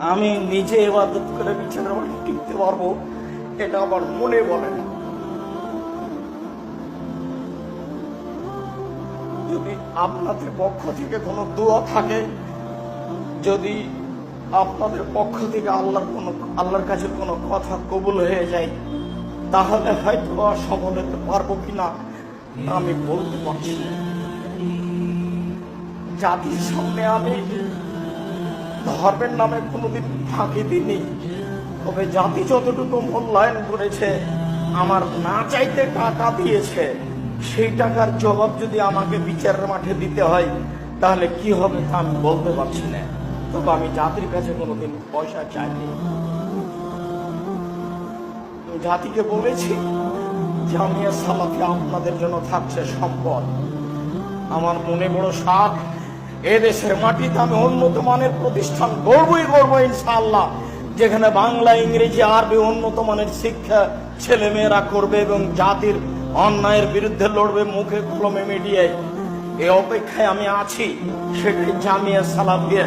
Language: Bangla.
আমি নিজে ইবাদত করে বিচারের মাঠে টিকতে পারবো, এটা আমার মনে বলে না। যদি আপনাদের পক্ষ থেকে কোনো দোয়া থাকে, যদি আপনাদের পক্ষ থেকে আল্লাহর কাছে কোনো কথা কবুল হয়ে যায়, তাহলে হয়তো সফল হতে পারবো কিনা আমি বলতে পারছি না। জাতির সামনে আমি ধর্মের নামে কোনোদিন ফাঁকি দিইনি, তবে জাতি যতটুকু মূল্যায়ন করেছে, আমার না চাইতে টাকা দিয়েছে, সেই টাকার জবাব যদি আমাকে বিচারের মাঠে দিতে হয়, তাহলে কি হবে তা আমি বলতে পারছি না। তবে আমি জাতির কাছে কোনোদিন পয়সা চাইনি। জাতিকে বলেছি, জামিয়া সালাফি আপনাদের জন্য থাকছে সম্পদ। আমার মনে বড় সাধ, এদেশের মাটিতে আমি উন্নত মানের প্রতিষ্ঠান গড়বই গড়বো ইনশাআল্লাহ, যেখানে বাংলা, ইংরেজি, আরবি উন্নত মানের শিক্ষা ছেলে মেয়েরা করবে এবং জাতির অন্যায়ের বিরুদ্ধে লড়বে মুখে কলমে মিডিয়ায়। এই অপেক্ষায় আমি আছি, সেটাই জামিয়া সালাফিয়া।